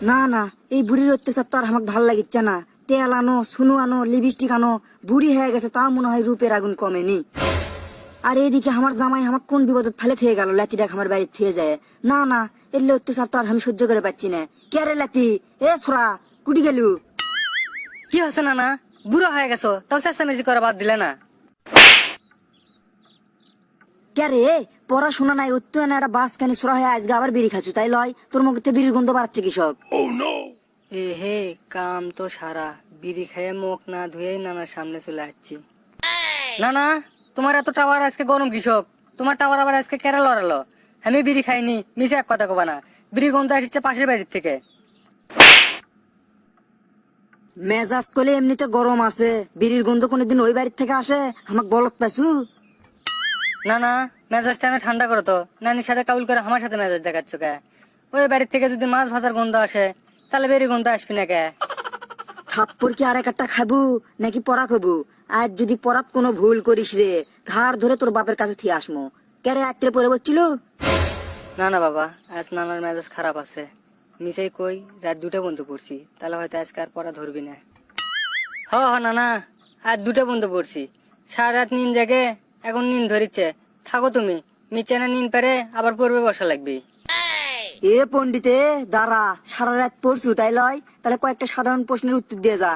না না, এই বুড়ির অত্যাচার তো আর আমাকে ভাল লাগিচ্ছে না। তেল আনো, সুনু আনো, লিপস্টিক আনো, বুড়ি হয়ে গেছে তাও মনে হয় রূপের আগুন কমেনি। আর এইদিকে আমার জামাই আমার কোন বিপদে ফেলে থেকে গেল, লাতিটা আমার বাড়ি থেকে যায়। না না, এর অত্যাচার তো আর আমি সহ্য করে পাচ্ছি না। কে রে লাতি, এ ছোড়া, কুটি গেলু? কি হচ্ছে না? বুড়ো হয়ে গেছো তাও চেঁচামেচি করা বাদ দিলে না? কে রে, পড়াশোনা নাই উত্তর না, একটা বাস কানি ছোড়া হয়ে আজকে আবার বিড়ি খাচ্ছু, তাই লয়? তোর মুখে বিড়ির গন্ধ বাড়াচ্ছে কৃষক। এ হে, কাম তো সারা, বিড়ি খেয়ে মুখ না ধুয়েই নানার সামনে চলে আসছি। না না, তোমার এত টাওয়ার আজকে গরম কৃষক, তোমার টাওয়ার আবার আজকে কেরা লড়ালো? আমি বিড়ি খাইনি, মিশে এক কথা কবা না। বিড়ি গন্ধ আসছে পাশের বাড়ির থেকে। মেজাজ করলে এমনিতে গরম আছে, বিড়ির গন্ধ কোনোদিন ওই বাড়ির থেকে আসে? আমাকে বলত পাইছু? না না, মেজাজটা না ঠান্ডা করো তো। নানির সাথে কাউল করে আমার সাথে মেজাজ দেখাচ্ছ কে? ওই বাড়ির থেকে যদি মাছ ভাজার গন্ধ আসে তাহলে বেরি গন্ধ আসবি না কে? থাপ্পড় কি আর একটা খাবু নাকি পড়া খাবু? আজ যদি পড়াত কোনো ভুল করিস রে, ঘাড় ধরে তোর বাপের কাছে থিয়ে আসমো। কেরে আত্রে পড়ে বলছিল? না না বাবা, আজ নানার মেজাজ খারাপ আছে। মিসাই কই রাত 2টা বন্ধ পড়ছি, তাহলে হয়তো আজকে আর পড়া ধরবি না। হ হ না না, আজ 2টা বন্ধ পড়ছি। সারা রাত নিন জাগে, এখন নিন ধরিচ্ছে। থাকো তুমি, মিচে না নিন পারে আবার পড়বে বসা লাগবে। এ পন্ডিতে দাঁড়া, সারা রাত পড়ছু তাই লয়? তাহলে কয়েকটা সাধারণ প্রশ্নের উত্তর দিয়ে যা।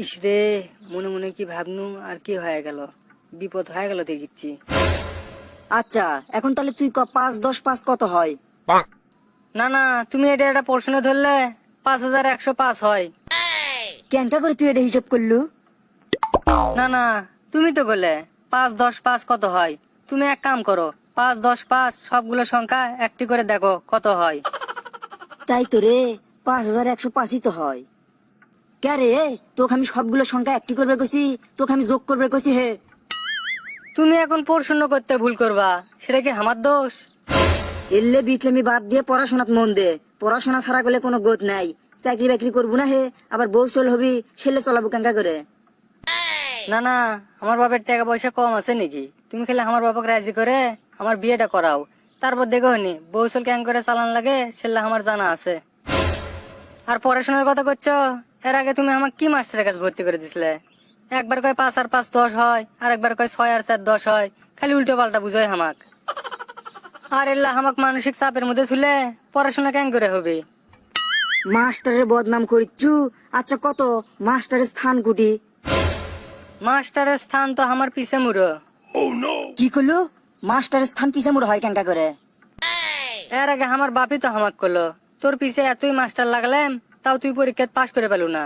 ইসরে, মনে মনে কি ভাবনু আর কি হয়ে গেল, বিপদ হয়ে গেল দেখিচ্ছি। আচ্ছা, এখন তাহলে তুই 5 × 10 = 5 কত হয়? না না, তুমি এটা একটা প্রশ্ন ধরলে 5105 হয়। কেনটা করে তুই এটা হিসাব করলু? না না, তুমি তো বললে 5×10=5 কত হয়। তুমি এক কাম করো, 5×10=5 সবগুলো সংখ্যা একটি করে দেখো কত হয়। তাই তো রে, 5105ই তো হয়। কে রে, তোকে আমি সবগুলো সংখ্যা একটি করবে কইছি, তোকে আমি যোগ করবে কইছি হে? তুমি এখন প্রশ্ন করতে ভুল করবা, সেটা কি আমার দোষ? এলে বিটলেমি বাদ দিয়ে পড়াশোনাত মন দে। পড়াশোনা ছাড়া গেলে কোনো গত নাই। চাকরি বাকরি করবো না হে, আবার বউ চল হবি, ছেলে চলাবো কেঙ্কা করে? না না, আমার বাপের টাকা পয়সা কম আছে নাকি? তুমি খেলে আমার বাবাকে রাজি করে আমার বিয়েটা করাও, তারপর দেখো নি বউসল ক্যাং করে চালান লাগে, সেটা আমার জানা আছে। আর পড়াশোনার কথা করছো, এর আগে তুমি আমাকে কি মাস্টারের কাছে ভর্তি করে দিছিলে? একবার কয় 5 আর 5 10 হয়, আর একবার কয় 6 আর 4 10 হয়। খালি উল্টো পাল্টা বুঝোয় হামাক। আর এল্লা হামাক মানসিক চাপের মধ্যে তুলে পড়াশোনা ক্যাং করে হবে? মাস্টারের বদনাম করিচ্ছু। আচ্ছা, কত মাস্টারের স্থান কুটি? মাস্টারের স্থান তো আমার পিছে মুড়ো। কি করলো? মাস্টারের স্থান পিছে মুড় হয় কেঙ্কা করে? এর আগে আমার বাপি তো হামাক করলো, তোর পিছে এতই মাস্টার লাগলাম তাও তুই পরীক্ষা পাশ করে পেলু না।